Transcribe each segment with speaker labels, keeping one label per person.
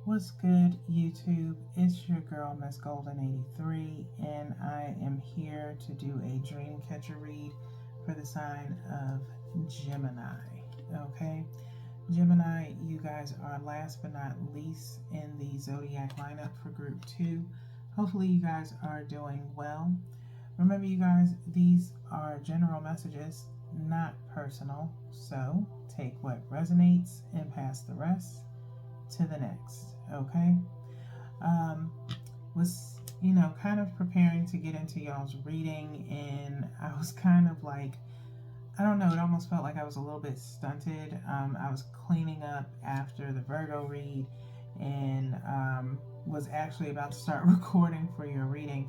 Speaker 1: What's good, YouTube? It's your girl, Miss Golden 83, and I am here to do a dream catcher read for the sign of Gemini. Okay, Gemini, you guys are last but not least in the zodiac lineup for group 2. Hopefully, you guys are doing well. Remember, you guys, these are general messages, not personal, so take what resonates and pass the rest to the next. Okay, um, was kind of preparing to get into y'all's reading, and I was kind of like, I don't know, it almost felt like I was a little bit stunted. I was cleaning up after the Virgo read, and was actually about to start recording for your reading,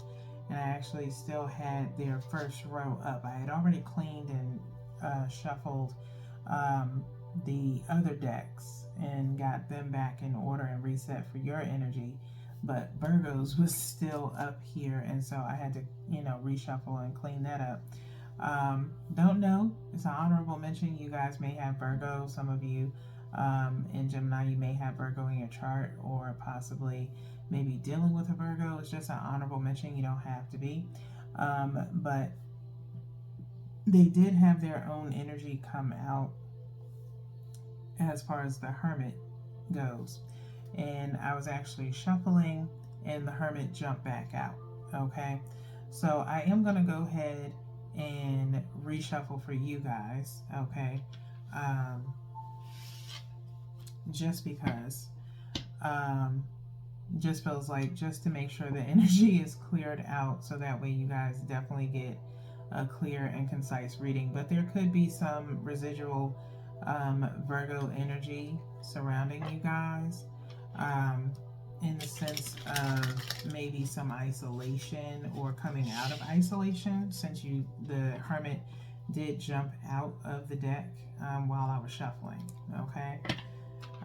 Speaker 1: and I actually still had their first row up. I had already cleaned and shuffled the other decks and got them back in order and reset for your energy, but Virgo's was still up here, and so I had to reshuffle and clean that up. Don't know, it's an honorable mention. You guys may have Virgo. Some of you in Gemini, you may have Virgo in your chart, or possibly maybe dealing with a Virgo. It's just an honorable mention. You don't have to be, but they did have their own energy come out as far as the Hermit goes. And I was actually shuffling, and the Hermit jumped back out. Okay, so I am going to go ahead and reshuffle for you guys. Okay, just because just feels like, just to make sure the energy is cleared out, so that way you guys definitely get a clear and concise reading. But there could be some residual Virgo energy surrounding you guys, in the sense of maybe some isolation or coming out of isolation, since the Hermit did jump out of the deck while I was shuffling. Okay,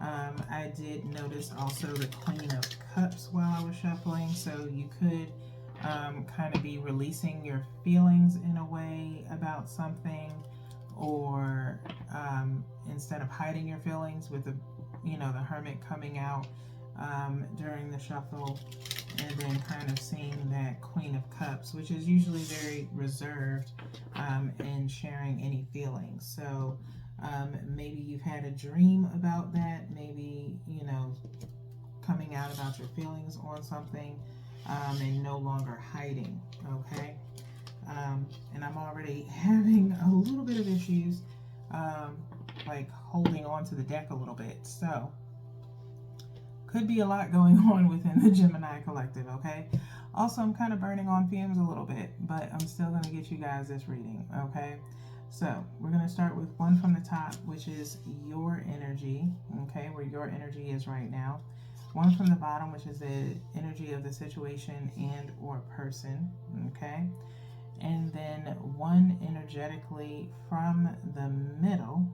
Speaker 1: I did notice also the Queen of Cups while I was shuffling, so you could kind of be releasing your feelings in a way about something, or instead of hiding your feelings with the Hermit coming out during the shuffle, and then kind of seeing that Queen of Cups, which is usually very reserved in sharing any feelings. So maybe you've had a dream about that, maybe coming out about your feelings on something, and no longer hiding. Okay, and I'm already having a little bit of issues like holding on to the deck a little bit, so could be a lot going on within the Gemini collective. Okay, also I'm kind of burning on fumes a little bit, but I'm still going to get you guys this reading. Okay, so we're going to start with one from the top, which is your energy. Okay, where your energy is right now. One from the bottom, which is the energy of the situation and or person. Okay, and then one energetically from the middle.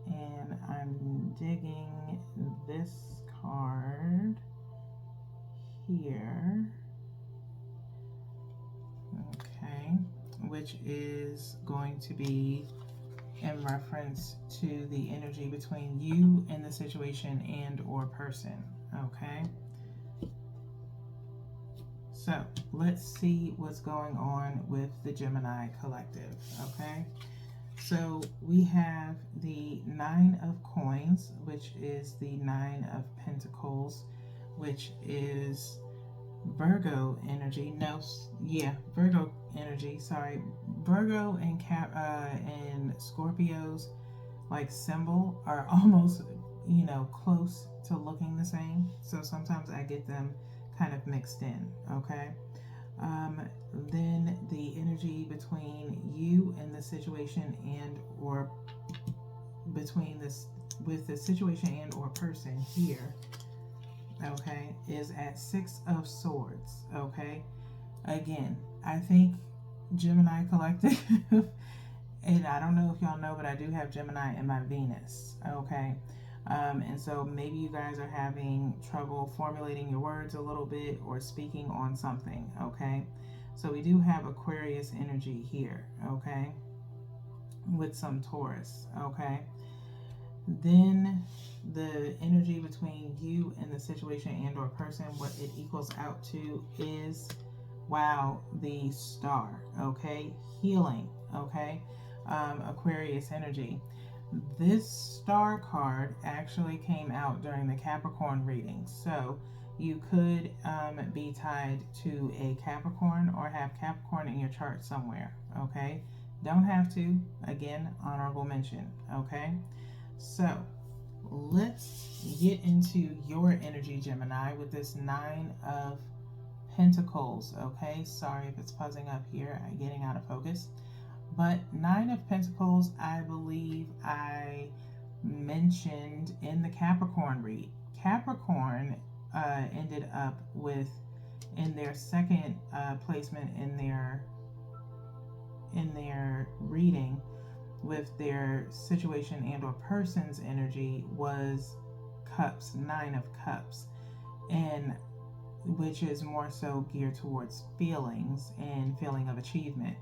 Speaker 1: And I'm digging this card here. Okay, which is going to be in reference to the energy between you and the situation and or person. Okay, so let's see what's going on with the Gemini collective. Okay, so we have the Nine of Coins, which is the Nine of Pentacles, which is Virgo energy. No, yeah, Virgo energy. Sorry, Virgo and and Scorpio's like symbol are almost close to looking the same. So sometimes I get them kind of mixed in. Okay. Then the energy between you and the situation and or between this with the situation and or person here, okay, is at Six of Swords. Okay, again, I think Gemini collective and I don't know if y'all know, but I do have Gemini in my Venus. Okay, and so maybe you guys are having trouble formulating your words a little bit or speaking on something. Okay, so we do have Aquarius energy here. Okay, with some Taurus. Okay, then the energy between you and the situation and or person, what it equals out to is, wow, the star, okay? Healing, okay? Aquarius energy. This star card actually came out during the Capricorn reading. So you could be tied to a Capricorn or have Capricorn in your chart somewhere, okay? Don't have to. Again, honorable mention, okay? So let's get into your energy, Gemini, with this Nine of Pentacles, okay? Sorry if it's fuzzing up here. I'm getting out of focus. But Nine of Pentacles, I believe I mentioned in the Capricorn read. Capricorn ended up with, in their second placement in their reading, with their situation and or person's energy, was Cups, Nine of Cups, and which is more so geared towards feelings and feeling of achievement.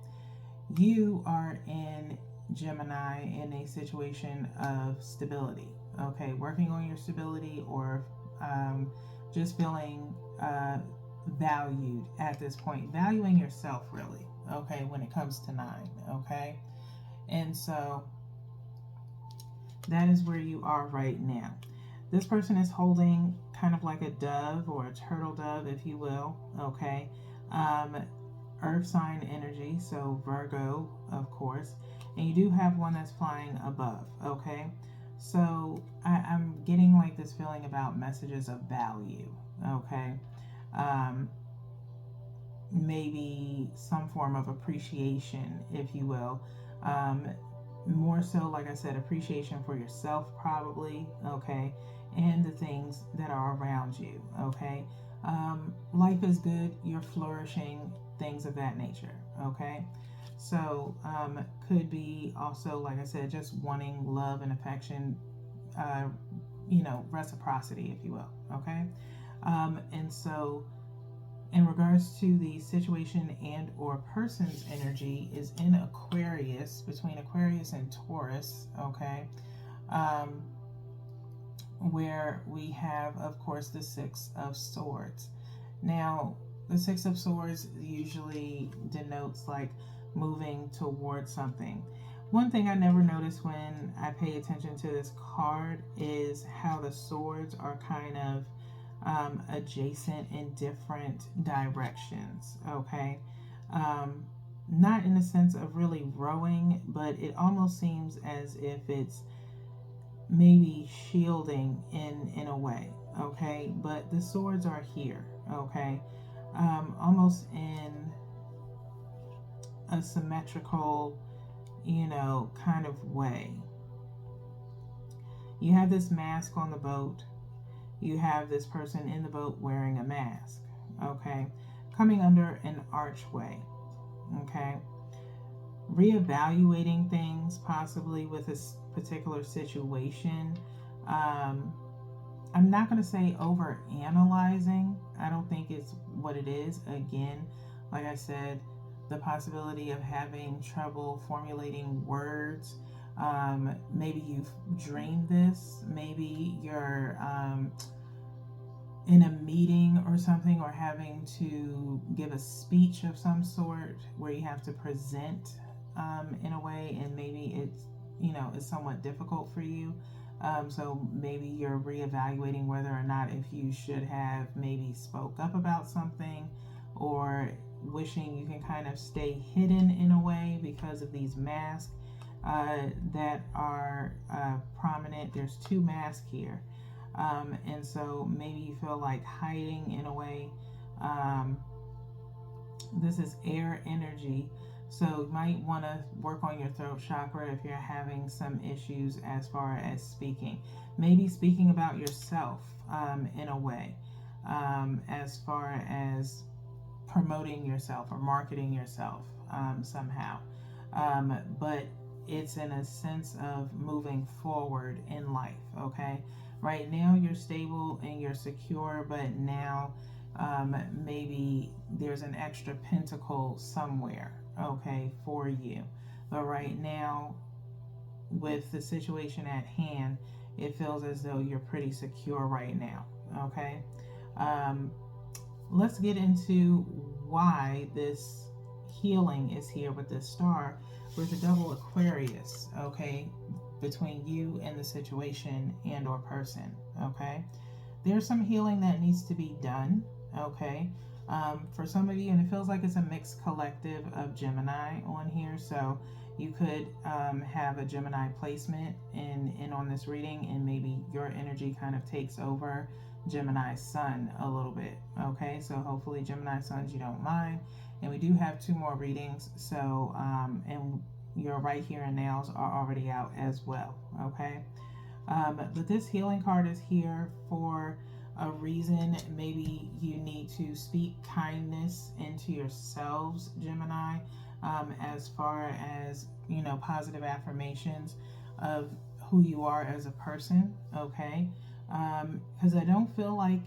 Speaker 1: You are in Gemini in a situation of stability, okay? Working on your stability, or just feeling valued at this point, valuing yourself really, okay, when it comes to nine, okay? And so that is where you are right now. This person is holding kind of like a dove or a turtle dove, if you will, okay? Earth sign energy, so Virgo, of course, and you do have one that's flying above, okay? So I'm getting like this feeling about messages of value, okay? Maybe some form of appreciation, if you will. More so, like I said, appreciation for yourself, probably, okay? And the things that are around you, okay? Life is good, you're flourishing, things of that nature, okay? So could be also, like I said, just wanting love and affection, reciprocity, if you will, okay? And so in regards to the situation and or person's energy is in Aquarius, between Aquarius and Taurus, okay? Where we have, of course, the Six of Swords. Now, the Six of Swords usually denotes like moving towards something. One thing I never notice when I pay attention to this card is how the swords are kind of adjacent in different directions, okay? Not in the sense of really rowing, but it almost seems as if it's maybe shielding in a way, okay? But the swords are here, okay? Almost in a symmetrical, kind of way. You have this mask on the boat. You have this person in the boat wearing a mask, okay? Coming under an archway, okay? Reevaluating things possibly with this particular situation. I'm not going to say over analyzing. I don't think it's what it is. Again, like I said, the possibility of having trouble formulating words. Maybe you've dreamed this. Maybe you're in a meeting or something, or having to give a speech of some sort where you have to present in a way, and maybe it's somewhat difficult for you. So maybe you're reevaluating whether or not if you should have maybe spoke up about something, or wishing you can kind of stay hidden in a way because of these masks that are prominent. There's two masks here. And so maybe you feel like hiding in a way. This is air energy. So you might want to work on your throat chakra if you're having some issues as far as speaking. Maybe speaking about yourself in a way, as far as promoting yourself or marketing yourself somehow. But it's in a sense of moving forward in life, okay? Right now you're stable and you're secure, but now maybe there's an extra pentacle somewhere, okay, for you. But right now, with the situation at hand, it feels as though you're pretty secure right now. Okay. Um, let's get into why this healing is here with this star with the double Aquarius. Okay. Between you and the situation and or person. Okay. There's some healing that needs to be done. Okay. For some of you, and it feels like it's a mixed collective of Gemini on here, so you could have a Gemini placement in on this reading, and maybe your energy kind of takes over Gemini Sun a little bit. Okay, so hopefully Gemini Suns, you don't mind. And we do have 2 more readings, so and your right here and nails are already out as well. Okay, but this healing card is here for a reason. Maybe you need to speak kindness into yourselves, Gemini, as far as, you know, positive affirmations of who you are as a person. Okay, because I don't feel like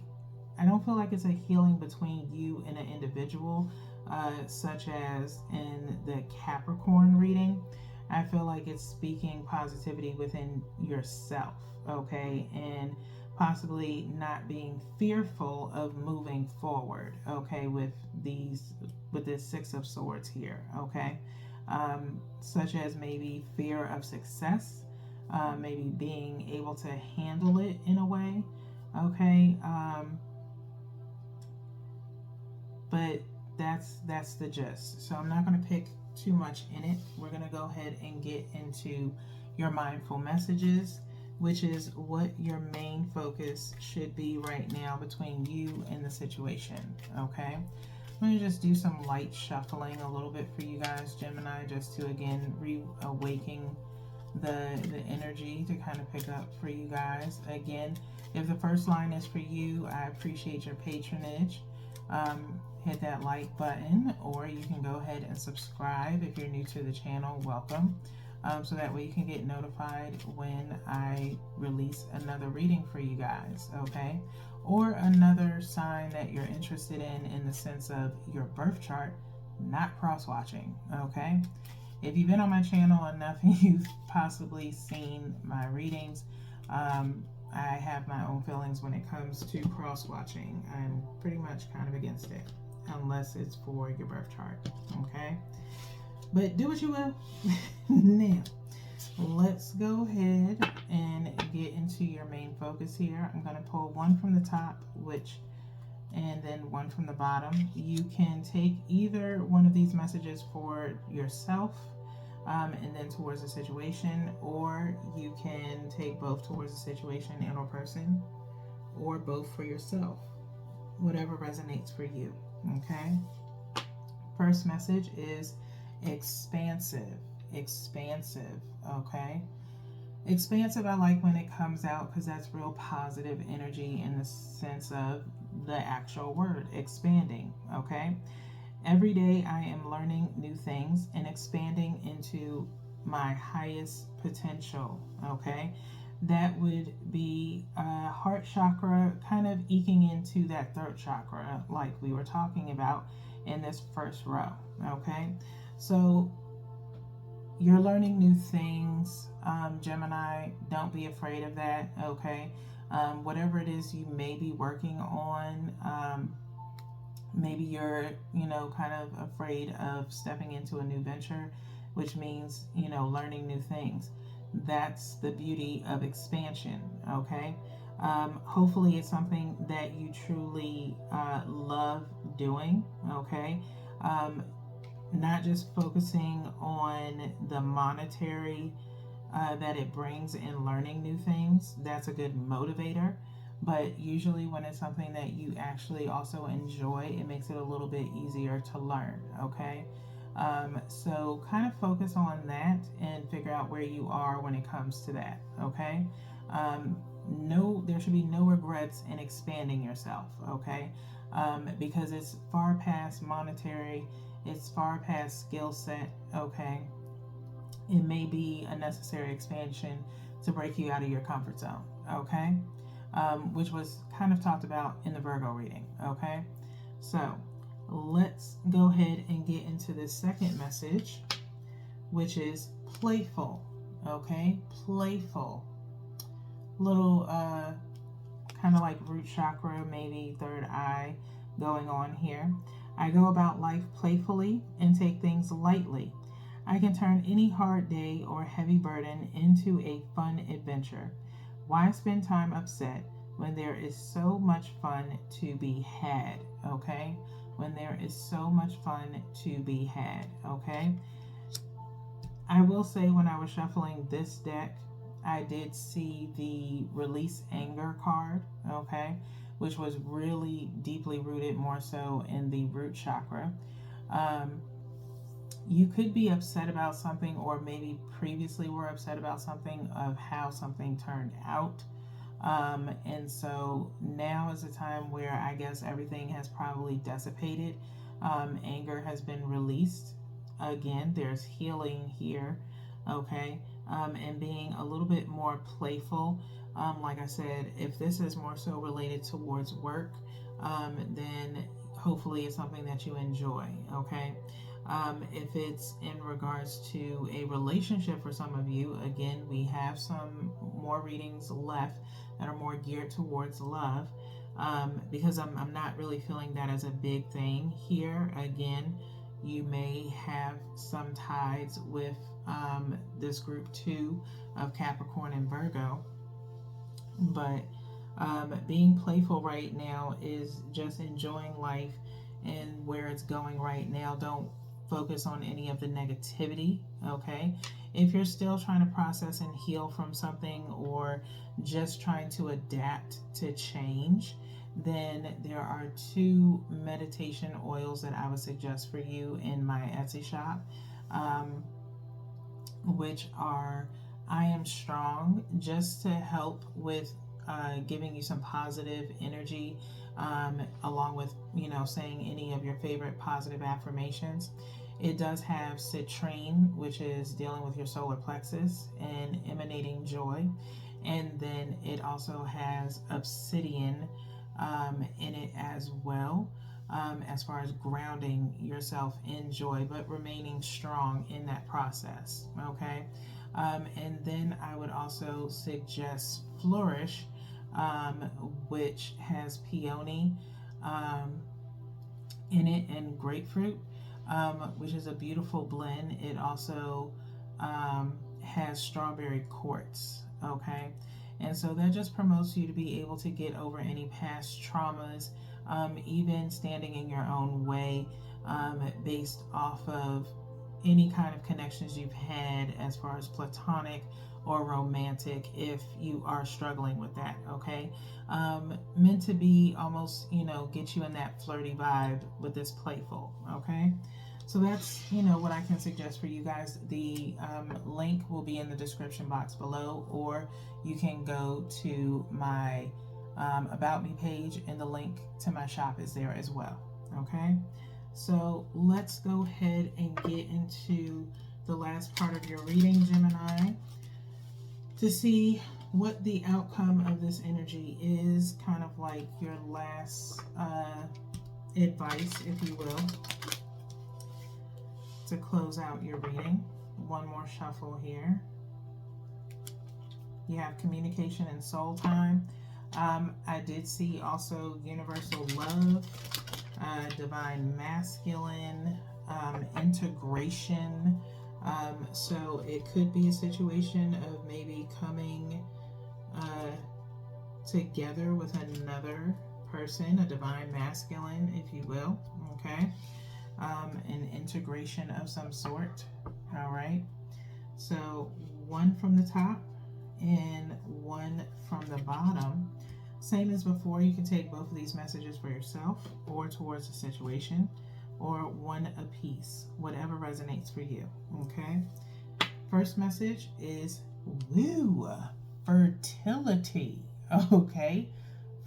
Speaker 1: it's a healing between you and an individual, such as in the Capricorn reading. I feel like it's speaking positivity within yourself, okay, and possibly not being fearful of moving forward, okay, with this 6 of Swords here, okay, such as maybe fear of success, maybe being able to handle it in a way, okay, but that's the gist. So I'm not going to pick too much in it. We're going to go ahead and get into your mindful messages, which is what your main focus should be right now between you and the situation. Okay, I'm going to just do some light shuffling a little bit for you guys, Gemini, just to again reawaken the energy to kind of pick up for you guys. Again, if the first line is for you, I appreciate your patronage. Hit that like button, or you can go ahead and subscribe if you're new to the channel. Welcome. So that way you can get notified when I release another reading for you guys, okay? Or another sign that you're interested in the sense of your birth chart, not cross-watching, okay? If you've been on my channel enough, you've possibly seen my readings. I have my own feelings when it comes to cross-watching. I'm pretty much kind of against it, unless it's for your birth chart, okay? But do what you will. Now, let's go ahead and get into your main focus here. I'm going to pull 1 from the top, and then 1 from the bottom. You can take either one of these messages for yourself, and then towards the situation, or you can take both towards the situation and or person, or both for yourself, whatever resonates for you. Okay, first message is expansive. Okay, expansive I like when it comes out, because that's real positive energy in the sense of the actual word expanding. Okay, every day I am learning new things and expanding into my highest potential. Okay, that would be heart chakra, kind of eking into that 3rd chakra like we were talking about in this first row. Okay, so you're learning new things, Gemini. Don't be afraid of that. Okay, whatever it is you may be working on, maybe you're, you know, kind of afraid of stepping into a new venture, which means, you know, learning new things. That's the beauty of expansion. Okay, hopefully it's something that you truly love doing. Okay, not just focusing on the monetary that it brings in learning new things. That's a good motivator, but usually when it's something that you actually also enjoy, it makes it a little bit easier to learn. Okay, so kind of focus on that and figure out where you are when it comes to that. Okay, there should be no regrets in expanding yourself. Okay, because it's far past monetary, it's far past skill set. Okay, it may be a necessary expansion to break you out of your comfort zone. Okay, which was kind of talked about in the Virgo reading. Okay, so let's go ahead and get into this second message, which is playful. Okay, playful. little kind of like root chakra, maybe third eye going on here. I go about life playfully and take things lightly. I can turn any hard day or heavy burden into a fun adventure. Why spend time upset when there is so much fun to be had? Okay? When there is so much fun to be had. Okay? I will say, when I was shuffling this deck, I did see the release anger card, okay, which was really deeply rooted more so in the root chakra. Um, you could be upset about something, or maybe previously were upset about something, of how something turned out. And so now is a time where I guess everything has probably dissipated. Anger has been released. Again, there's healing here, okay? And being a little bit more playful. Like I said, if this is more so related towards work, then hopefully it's something that you enjoy, okay? If it's in regards to a relationship for some of you, again, we have some more readings left that are more geared towards love, because I'm not really feeling that as a big thing here. Again, you may have some ties with this group 2 of Capricorn and Virgo, but being playful right now is just enjoying life and where it's going right now. Don't focus on any of the negativity, okay? If you're still trying to process and heal from something, or just trying to adapt to change, then there are 2 meditation oils that I would suggest for you in my Etsy shop, which are I Am Strong, just to help with giving you some positive energy, along with, saying any of your favorite positive affirmations. It does have citrine, which is dealing with your solar plexus and emanating joy. And then it also has obsidian in it as well, as far as grounding yourself in joy, but remaining strong in that process. Okay. And then I would also suggest Flourish, which has peony in it, and grapefruit, which is a beautiful blend. It also has strawberry quartz, okay? And so that just promotes you to be able to get over any past traumas, even standing in your own way, based off of any kind of connections you've had, as far as platonic or romantic, if you are struggling with that, okay? Meant to be almost, get you in that flirty vibe with this playful, okay? So that's, what I can suggest for you guys. The link will be in the description box below, or you can go to my About Me page, and the link to my shop is there as well, okay? So let's go ahead and get into the last part of your reading, Gemini, to see what the outcome of this energy is, kind of like your last advice, if you will, to close out your reading. One more shuffle here. You have communication and soul time. I did see also universal love, divine masculine, integration. So it could be a situation of maybe coming together with another person, a divine masculine, if you will, okay? An integration of some sort, all right? So one from the top and one from the bottom. Same as before, you can take both of these messages for yourself or towards the situation, or one apiece, whatever resonates for you, okay? First message is, woo, fertility, okay?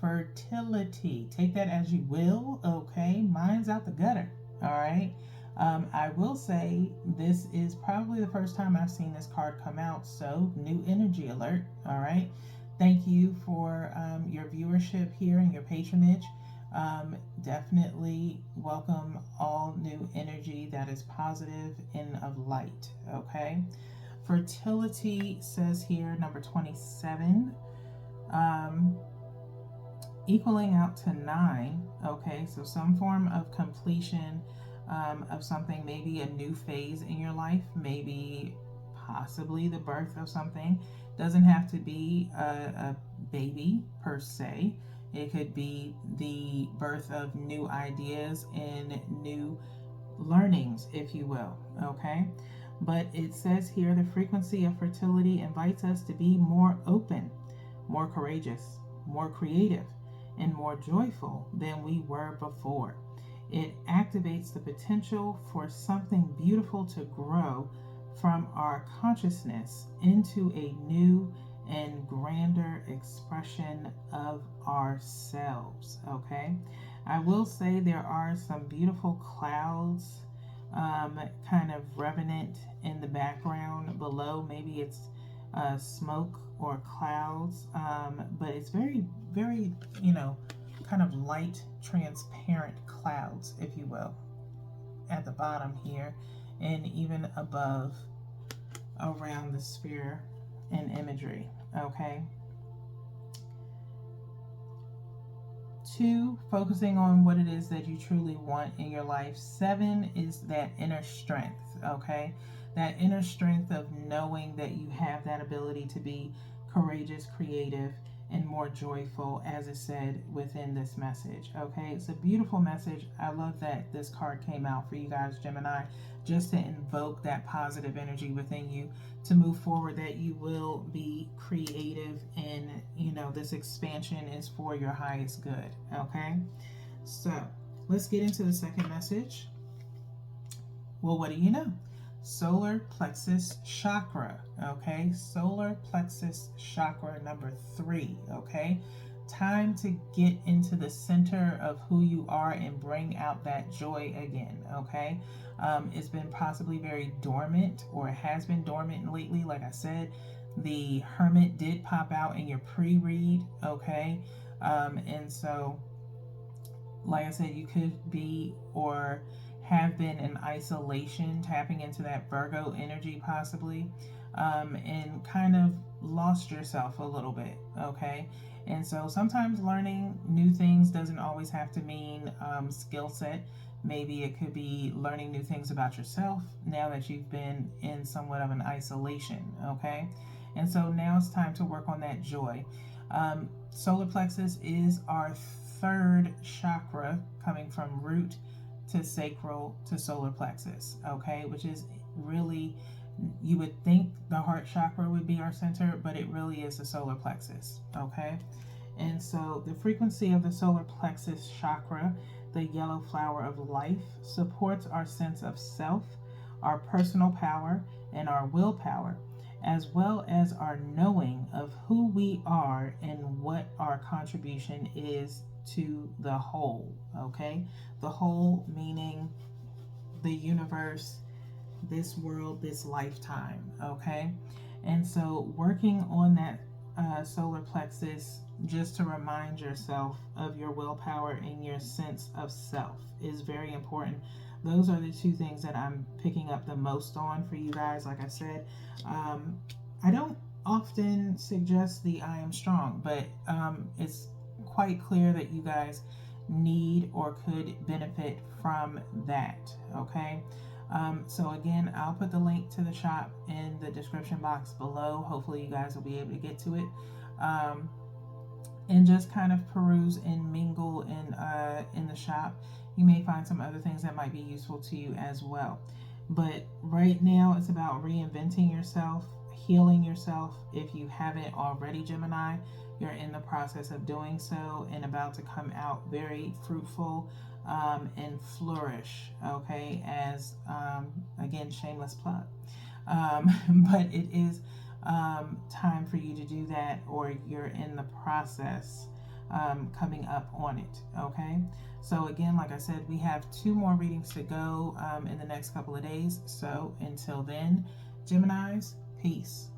Speaker 1: Fertility. Take that as you will, okay? Mine's out the gutter, all right? I will say this is probably the first time I've seen this card come out, so new energy alert, all right? Thank you for your viewership here and your patronage. Definitely welcome all new energy that is positive and of light, okay? Fertility says here, number 27, um, equaling out to 9. Okay, so some form of completion of something, maybe a new phase in your life, maybe possibly the birth of something. Doesn't have to be a baby per se. It could be the birth of new ideas and new learnings, if you will. Okay, but it says here the frequency of fertility invites us to be more open, more courageous, more creative, and more joyful than we were before. It activates the potential for something beautiful to grow from our consciousness into a new and grander expression of ourselves. Okay, I will say there are some beautiful clouds kind of revenant in the background below. Maybe it's smoke or clouds, but it's very, very, kind of light, transparent clouds, if you will, at the bottom here, and even above around the sphere and imagery. Okay. 2, focusing on what it is that you truly want in your life. 7 is that inner strength. Okay, that inner strength of knowing that you have that ability to be courageous, creative, and more joyful, as it said within this message. Okay, it's a beautiful message. I love that this card came out for you guys, Gemini, just to invoke that positive energy within you to move forward, that you will be creative, and this expansion is for your highest good. Okay, so let's get into the second message. Well, what do you know? Solar plexus chakra. Okay, solar plexus chakra number 3. Okay, time to get into the center of who you are and bring out that joy again. Okay, it's been possibly very dormant, or it has been dormant lately. Like I said, the Hermit did pop out in your pre-read. Okay, and so like I said, you could be or have been in isolation, tapping into that Virgo energy possibly, and kind of lost yourself a little bit. Okay, and so sometimes learning new things doesn't always have to mean skill set. Maybe it could be learning new things about yourself now that you've been in somewhat of an isolation. Okay, and so now it's time to work on that joy. Solar plexus is our 3rd chakra, coming from root to sacral to solar plexus. Okay, which is really, you would think the heart chakra would be our center, but it really is the solar plexus. Okay, and so the frequency of the solar plexus chakra, the yellow flower of life, supports our sense of self, our personal power, and our willpower, as well as our knowing of who we are and what our contribution is to the whole. Okay, the whole meaning the universe, this world, this lifetime. Okay, and so working on that solar plexus, just to remind yourself of your willpower and your sense of self, is very important. Those are the 2 things that I'm picking up the most on for you guys. Like I said, I don't often suggest the I am strong, but it's quite clear that you guys need or could benefit from that. Okay, so again, I'll put the link to the shop in the description box below. Hopefully you guys will be able to get to it, and just kind of peruse and mingle in the shop. You may find some other things that might be useful to you as well. But right now it's about reinventing yourself, healing yourself. If you haven't already, Gemini, you're in the process of doing so and about to come out very fruitful and flourish. Okay, as again, shameless plug, but it is time for you to do that, or you're in the process coming up on it. Okay, so again, like I said, we have 2 more readings to go in the next couple of days. So until then, Geminis, peace.